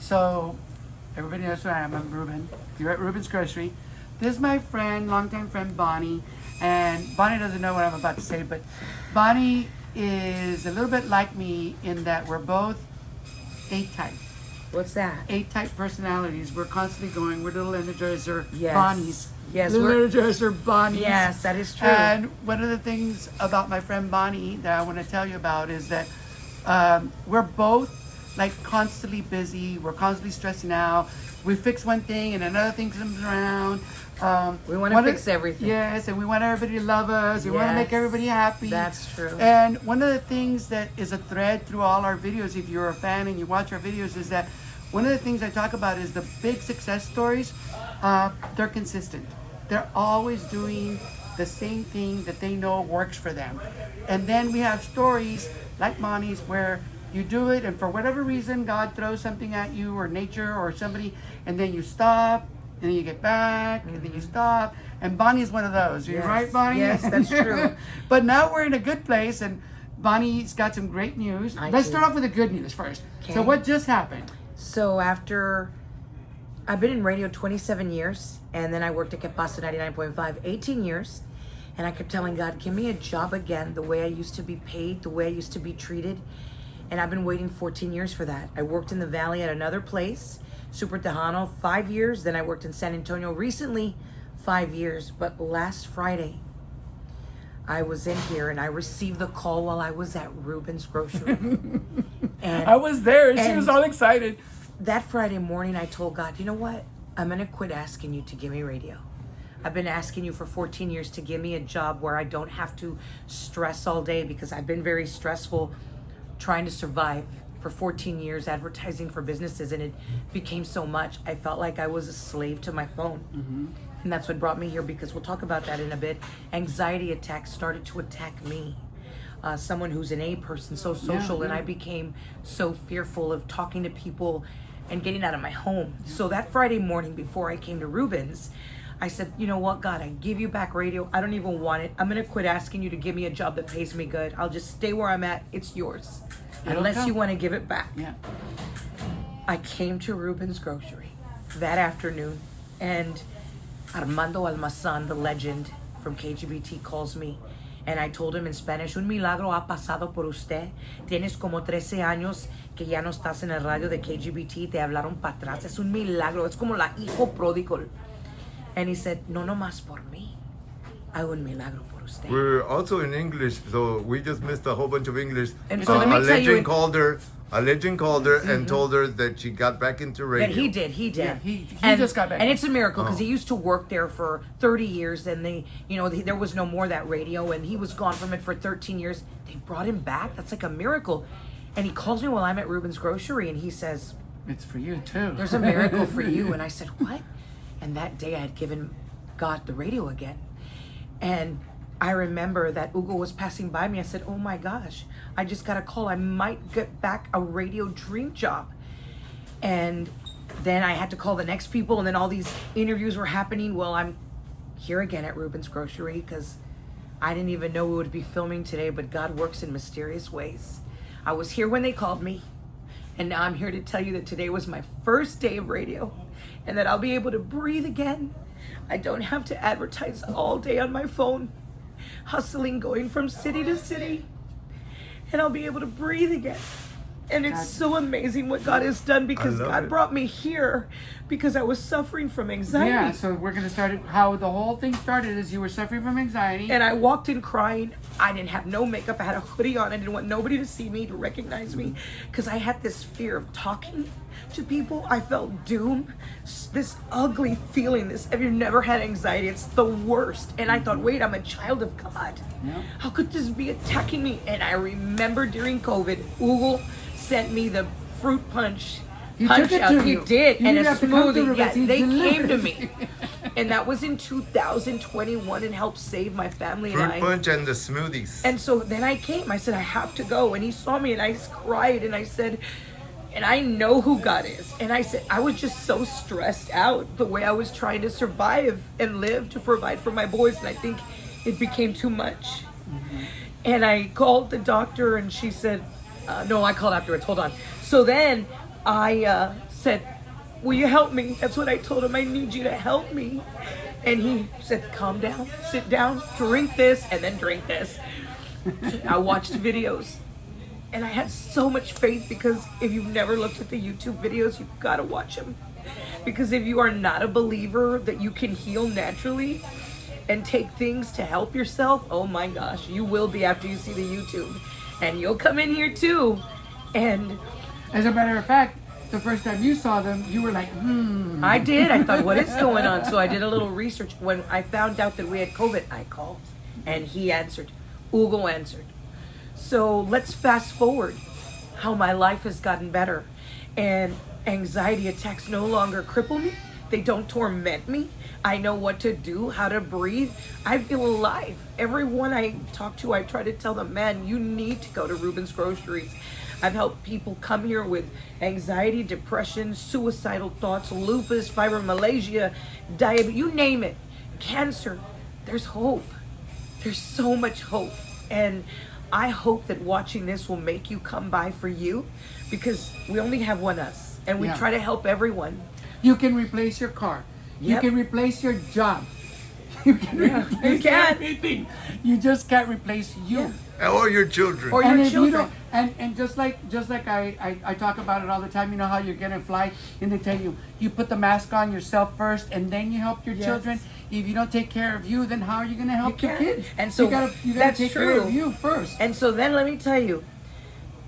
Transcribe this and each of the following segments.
So, everybody knows who I am. I'm Ruben. You're at Ruben's Grocery. This is my friend, longtime friend Bonnie. And Bonnie doesn't know what I'm about to say, but Bonnie is a little bit like me in that we're both A-type. What's that? A-type personalities. We're constantly going. We're little energizer Yes. Bonnies. Yes, little we're- energizer Bonnies. Yes, that is true. And one of the things about my friend Bonnie that I want to tell you about is that we're both like constantly busy. We're constantly stressing out. We fix one thing and another thing comes around. We want to fix everything. Yes, and we want everybody to love us. We want to make Yes, everybody happy. that's true. And one of the things that is a thread through all our videos, if you're a fan and you watch our videos, is that one of the things I talk about is the big success stories. They're consistent. They're always doing the same thing that they know works for them. And then we have stories like Bonnie's where you do it and for whatever reason God throws something at you or nature or somebody and then you stop and then you get back and then you stop. And Bonnie's one of those. You're Yes. right, Bonnie? Yes, that's true. But now we're in a good place and Bonnie's got some great news. Let's do. start off with the good news first. So Okay. what just happened? So after, I've been in radio 27 years, and then I worked at Que Pasa 99.5, 18 years, and I kept telling God, give me a job again, the way I used to be paid, the way I used to be treated, and I've been waiting 14 years for that. I worked in the Valley at another place, Super Tejano, 5 years, then I worked in San Antonio recently, 5 years, but last Friday, I was in here and I received the call while I was at Ruben's Grocery. And I was there and she and- was all excited. that Friday morning, I told God, you know what? I'm going to quit asking you to give me radio. I've been asking you for 14 years to give me a job where I don't have to stress all day because I've been very stressful trying to survive for 14 years advertising for businesses, and it became so much. I felt like I was a slave to my phone. And that's what brought me here, because we'll talk about that in a bit. Anxiety attacks started to attack me. Someone who's an A person, so social, and I became so fearful of talking to people and getting out of my home. So that Friday morning before I came to Ruben's, I said, you know what, God, I give you back radio. I don't even want it. I'm going to quit asking you to give me a job that pays me good. I'll just stay where I'm at. It's yours. Unless you want to give it back. Yeah. I came to Ruben's Grocery that afternoon, and Armando Almazan, the legend from KGBT, calls me. And I told him in Spanish, un milagro ha pasado por usted. Tienes como 13 años que ya no estás en el radio de KGBT, te hablaron para atrás. Es un milagro, es como la hijo pródigo. And he said, no más por mí. Hago un milagro por usted. We're also in English, so we just missed a whole bunch of English. And so let me a tell you legend in- called her and told her that she got back into radio. That he did. Yeah, he and, just got back. and it's a miracle because he used to work there for 30 years, and there was no more that radio, and he was gone from it for 13 years. They brought him back. That's like a miracle. And he calls me while I'm at Ruben's Grocery, and he says, It's for you too. "There's a miracle for you." And I said, "What?" And that day I had given God the radio again, and I remember that Hugo was passing by me. I said, oh my gosh, I just got a call. I might get back a radio dream job. And then I had to call the next people, and then all these interviews were happening. Well, I'm here again at Ruben's Grocery because I didn't even know we would be filming today, but God works in mysterious ways. I was here when they called me, and now I'm here to tell you that today was my first day of radio and that I'll be able to breathe again. I don't have to advertise all day on my phone, hustling, going from city to city, and I'll be able to breathe again. And it's so amazing what God has done, because love God it. brought me here because I was suffering from anxiety. Yeah, so we're going to start it. How the whole thing started is you were suffering from anxiety. And I walked in crying. I didn't have no makeup. I had a hoodie on. I didn't want nobody to see me, to recognize me, because I had this fear of talking to people. I felt doom, this ugly feeling. If you've never had anxiety, it's the worst. And I thought, wait, I'm a child of God. Yeah. How could this be attacking me? And I remember during COVID, Hugo sent me the fruit punch. He punch took it out. to He you. did, You and didn't a have to come to smoothie. Yeah, Ruben's. He they came to delivered. me, and that was in 2021, and helped save my family and Fruit I. punch and the smoothies. And so then I came. I said, I have to go. And he saw me, and I cried, and I said, and I know who God is. And I said, I was just so stressed out the way I was trying to survive and live to provide for my boys. And I think it became too much. And I called the doctor, and she said, no, I called afterwards. Hold on. So then I said, will you help me? That's what I told him. I need you to help me. And he said, calm down, sit down, drink this, and then drink this. I watched videos. And I had so much faith, because if you've never looked at the YouTube videos, you've got to watch them. Because if you are not a believer that you can heal naturally and take things to help yourself, oh my gosh, you will be after you see the YouTube. And you'll come in here too. And As a matter of fact, the first time you saw them, you were like, I did. I thought, what is going on? So I did a little research. When I found out that we had COVID, I called. And he answered. Ugo answered. So let's fast forward how my life has gotten better. And anxiety attacks no longer cripple me. They don't torment me. I know what to do, how to breathe. I feel alive. Everyone I talk to, I try to tell them, man, you need to go to Reuben's Groceries. I've helped people come here with anxiety, depression, suicidal thoughts, lupus, fibromyalgia, diabetes, you name it, cancer. There's hope. There's so much hope. And I hope that watching this will make you come by for you, because we only have one us, and we Yeah. try to help everyone. you can replace your car. You Yep. can replace your job. You can replace can. everything. You just can't replace you. Or your children. Or And your if you children. don't, and just like I talk about it all the time, you know how you're gonna fly, and they tell you you put the mask on yourself first, and then you help your Yes. children. If you don't take care of you, then how are you gonna help your can't. kids? And so you gotta that's take care true. of you first. And so then let me tell you,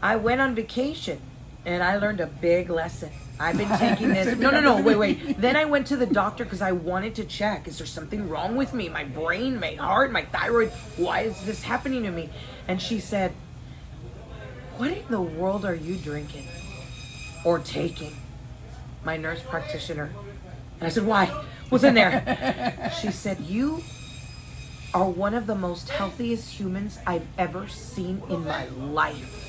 I went on vacation and I learned a big lesson. I've been taking this. No, wait. Then I went to the doctor because I wanted to check. Is there something wrong with me? My brain, my heart, my thyroid? Why is this happening to me? And she said, what in the world are you drinking or taking? My nurse practitioner. And I said, why? What's in there? She said, you are one of the most healthiest humans I've ever seen in my life.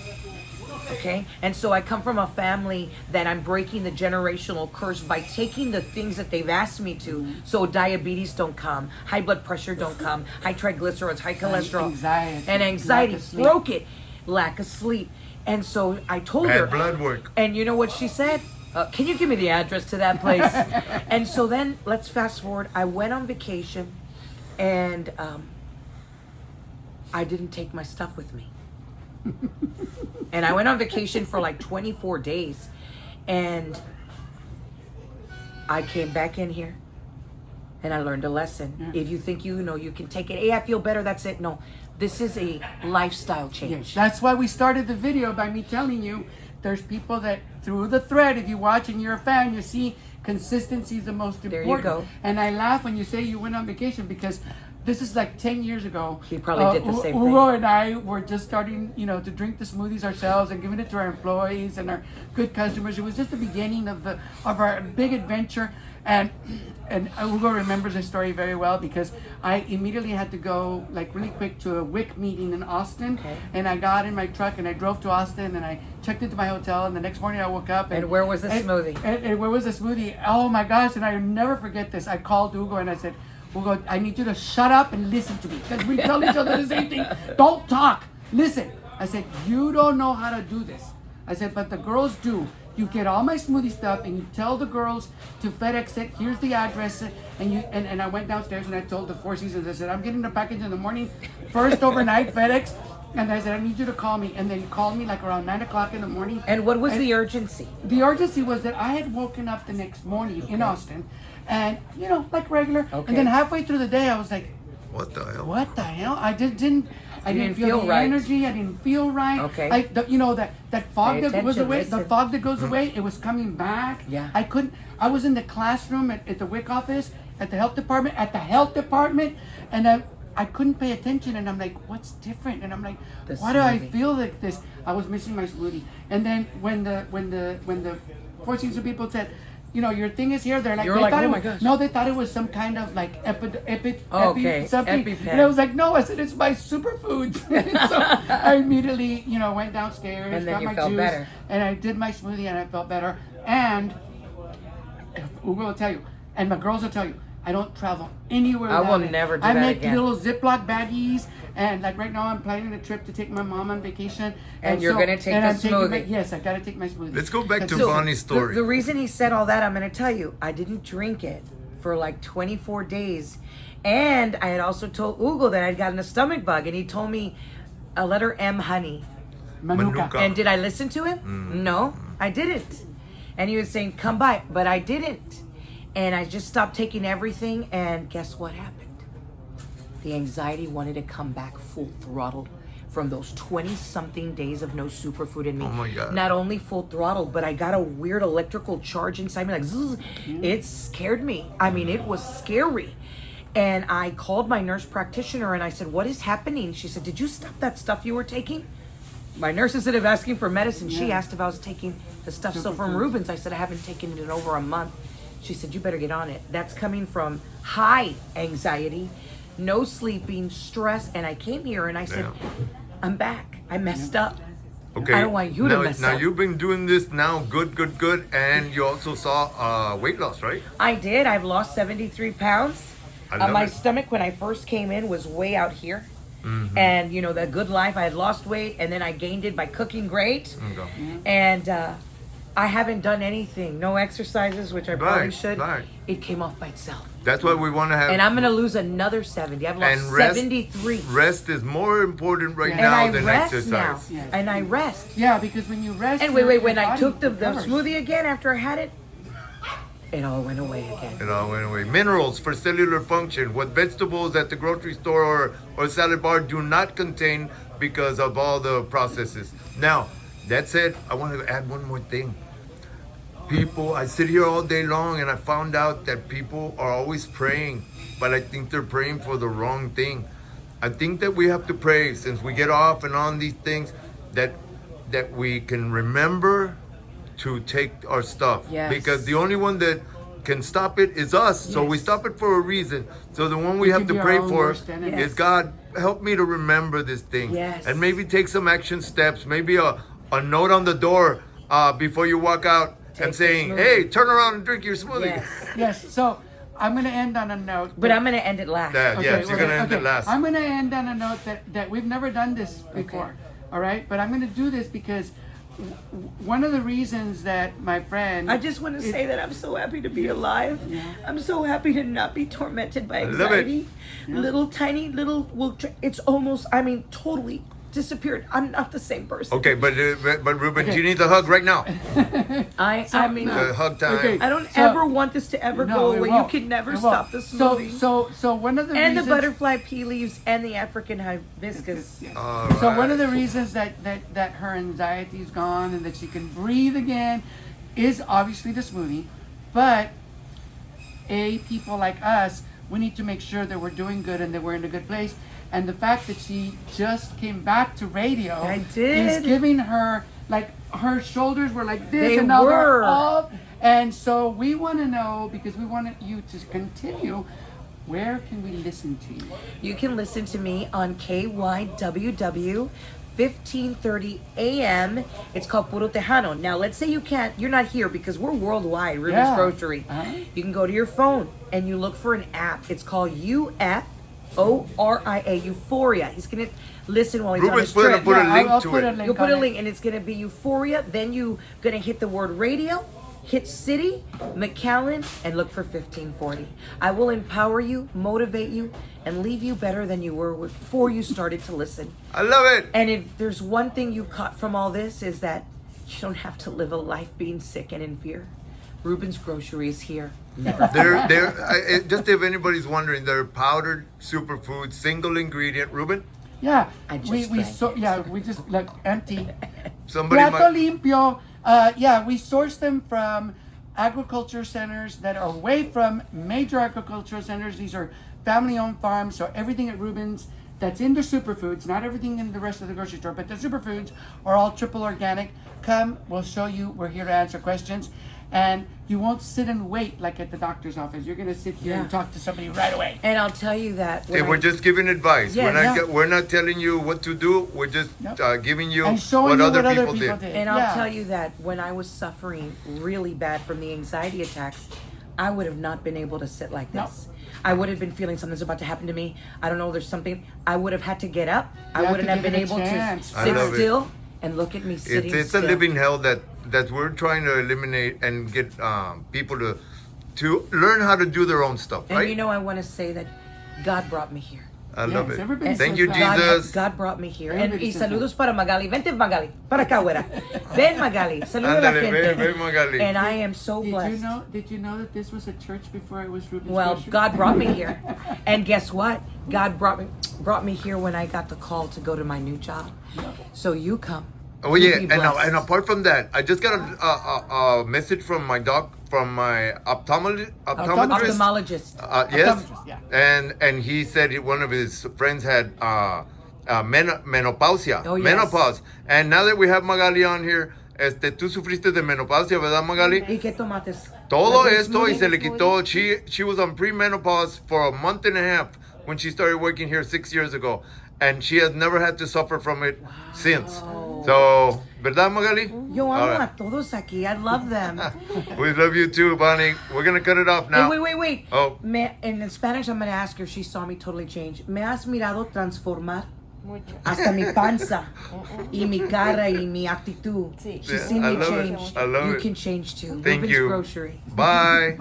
Okay? And so I come from a family that I'm breaking the generational curse by taking the things that they've asked me to. So diabetes don't come, high blood pressure don't come, high triglycerides, high cholesterol. Anxiety, lack of sleep. Broke it. Lack of sleep. And so I told her. Bad blood work. And you know what she said? Can you give me the address to that place? And so then let's fast forward. I went on vacation, and I didn't take my stuff with me. And I went on vacation for like 24 days, and I came back in here and I learned a lesson. If you think you know you can take it, hey, I feel better, that's it. No, this is a lifestyle change. Yes, that's why we started the video by me telling you there's people that through the thread, if you watch and you're a fan, you see consistency is the most important. There you go. And I laugh when you say you went on vacation, because this is like 10 years ago. He probably did the same thing. Ugo and I were just starting, to drink the smoothies ourselves and giving it to our employees and our good customers. It was just the beginning of our big adventure. And Ugo remembers the story very well, because I immediately had to go like really quick to a WIC meeting in Austin. Okay. And I got in my truck and I drove to Austin and I checked into my hotel, and the next morning I woke up. And where was the smoothie? And where was the smoothie? Oh my gosh, and I never forget this. I called Ugo and I said, Ugo, I need you to shut up and listen to me, because we tell each other the same thing. Don't talk. Listen. I said, you don't know how to do this. I said, but the girls do. You get all my smoothie stuff and you tell the girls to FedEx it. Here's the address. And I went downstairs and I told the Four Seasons, I said, I'm getting the package in the morning, first overnight FedEx. And I said, I need you to call me. And then he called me like around 9 o'clock in the morning. And what was the urgency? The urgency was that I had woken up the next morning in Austin, and like regular. Okay. And then halfway through the day, I was like, What the hell? "What the hell?" I didn't didn't feel feel the right. energy. I didn't feel right. Okay. That fog Pay that was attention, away. The listen. fog that goes away. It was coming back. Yeah. I couldn't. I was in the classroom at the WIC office, at the health department, and I couldn't pay attention, and I'm like, what's different? And I'm like, The why do I smoothie. feel like this? I was missing my smoothie. And then when the Four Seasons people said, your thing is here, they're like, You were they like, thought oh it my was, gosh. no, they thought it was some kind of like Okay, something. EpiPen. And I was like, no, I said, it's my superfood. So I immediately, went downstairs, And then got you my felt juice, better. and I did my smoothie, and I felt better. And Ugo will tell you, and my girls will tell you, I don't travel anywhere. I will without it. never do I that make again. little Ziploc baggies, and like right now I'm planning a trip to take my mom on vacation. And you're gonna take and the I'm taking smoothie. yes, I gotta take my smoothie. Let's go back to That's- Bonnie's story. The reason he said all that, I'm going to tell you, I didn't drink it for like 24 days. And I had also told Hugo that I'd gotten a stomach bug, and he told me a letter M honey. Manuka. Manuka. And did I listen to him? No, I didn't. And he was saying, come by, but I didn't. And I just stopped taking everything, and guess what happened? The anxiety wanted to come back full throttle from those 20-something days of no superfood in me. Oh my God. Not only full throttle, but I got a weird electrical charge inside me, like zzz. It scared me. I mean, it was scary. And I called my nurse practitioner and I said, what is happening? She said, did you stop that stuff you were taking? My nurse, instead of asking for medicine, she asked if I was taking the stuff. So from Rubens, I said, I haven't taken it in over a month. She said, you better get on it. That's coming from high anxiety, no sleeping, stress. And I came here and I said, Yeah. I'm back. I messed up. Okay. I don't want you to now, mess now up. you've been doing this now, good, and you also saw weight loss, right? I did. I've lost 73 pounds. I love My it. stomach, when I first came in, was way out here. Mm-hmm. And, you know, the good life, I had lost weight, and then I gained it by cooking great. Okay. And I haven't done anything. No exercises, which I probably Right, should. right. It came off by itself. That's why we want to have. And I'm going to lose another 70. I've lost And rest- 73. Rest is more important right Yeah. And now I than rest exercise. now. Yes. And I rest. Yeah, because when you rest. And your when I body took the recovers. smoothie again after I had it, it all went away again. It all went away. Minerals for cellular function. What vegetables at the grocery store or salad bar do not contain because of all the processes. Now, that said, I want to add one more thing. People, I sit here all day long and I found out that people are always praying, but I think they're praying for the wrong thing. I think that we have to pray, since we get off and on these things, that we can remember to take our stuff. Yes. Because the only one that can stop it is us. So we Yes. stop it for a reason. So the one we We have can to be our pray own for worst enemy. is, God, help me to remember this thing. Yes. And maybe take some action steps. Maybe a note on the door before you walk out and Take the saying, smoothie. hey, turn around and drink your smoothie. Yes. Yes, so I'm going to end on a note. But I'm going to end it last. Yeah, yes, you're going to end it last. I'm going to end on a note that we've never done this before. Okay. All right, but I'm going to do this because one of the reasons that my friend. I just want to say that I'm so happy to be alive. I'm so happy to not be tormented by love it. anxiety. Little tiny little it's almost, I mean, totally disappeared. I'm not the same person. Okay, but Ruben, Okay. you need the hug right now. I mean, The hug time. Okay. I don't So- ever want this to ever No, go it away. You won't. can never It stop won't. the smoothie. So one of the and the reasons, butterfly pea leaves and the African hibiscus. Yes. All So one right. of the reasons that her anxiety's gone and that she can breathe again is obviously the smoothie, but people like us, we need to make sure that we're doing good and that we're in a good place. And the fact that she just came back to radio I did. is giving her, like, her shoulders were like this They and now were. they're up. And so we want to know, because we want you to continue, where can we listen to you? You can listen to me on KYWW 1530 AM. It's called Puro Tejano. Now, let's say you're not here because we're worldwide, Ruben's Yeah. Grocery. Uh-huh. You can go to your phone and you look for an app. It's called UFORIA, Euphoria. He's going to listen while he's on Ruben's his going to trip. put a Yeah, link I'll to put a it. link. You'll put a on it. link and it's going to be Euphoria. Then you're going to hit the word radio, hit city, McAllen, and look for 1540. I will empower you, motivate you, and leave you better than you were before you started to listen. I love it. And if there's one thing you caught from all this is that you don't have to live a life being sick and in fear. Ruben's Grocery is here. Never. Just if anybody's wondering, they're powdered superfood, single ingredient. Ruben, Yeah, I just we drank it. we just like empty. somebody Plato might. limpio. We source them from agriculture centers that are away from major agricultural centers. These are family-owned farms, so everything at Rubens that's in the superfoods, not everything in the rest of the grocery store, but the superfoods are all triple organic. Come, we'll show you. We're here to answer questions. And you won't sit and wait like at the doctor's office. You're going to sit here and Yeah. talk to somebody right away. And I'll tell you that. Hey, when we're I- just giving advice. Yes. We're not telling you what to do. We're just Yep. giving you And showing what you other what people, other people did. did. And I'll Yeah. tell you that when I was suffering really bad from the anxiety attacks, I would have not been able to sit like No. this. I would have been feeling something's about to happen to me. I don't know, there's something. I would have had to get up. I have wouldn't to have give been it a able to chance. I sit love it. still and look at me sitting It's still. a living hell that we're trying to eliminate and get people to learn how to do their own stuff, And right? you know, I want to say that God brought me here. I love Yes, it. everybody Thank says you, that. Jesus. God brought me here. Everybody Y says that. saludos para Magali. Vente, Magali. Para acá, güera. Ven, Magali. Saluda a la Ándale, gente. ven, Magali. And I am so blessed. Did you know that this was a church before it was Ruby's Well, Grocery? God brought me here. And guess what? God brought me here when I got the call to go to my new job. So you come. Oh You yeah, be and blessed. apart from that, I just got a message from my optometrist. Ophthalmologist. Yes, Optometrist, yeah. and he said one of his friends had menopausia, Oh, yes. menopause, and now that we have Magali on here, tú sufriste de menopausia, ¿verdad, Magali? ¿Y qué tomates? Todo Like a esto y smoothie? se le quitó. She was on premenopause for a month and a half when she started working here 6 years ago, and she has never had to suffer from it since. So, ¿verdad, Magali? Yo All amo right. a todos aquí. I love them. We love you too, Bonnie. We're gonna cut it off now. Wait. Oh. In Spanish, I'm going to ask her. She saw me totally change. ¿Me has mirado transformar? Hasta mi panza y mi cara y mi actitud. Sí. She's Yeah, seen I me love it. change. I love you it. can change too. Thank Ruben's you. Grocery. Bye.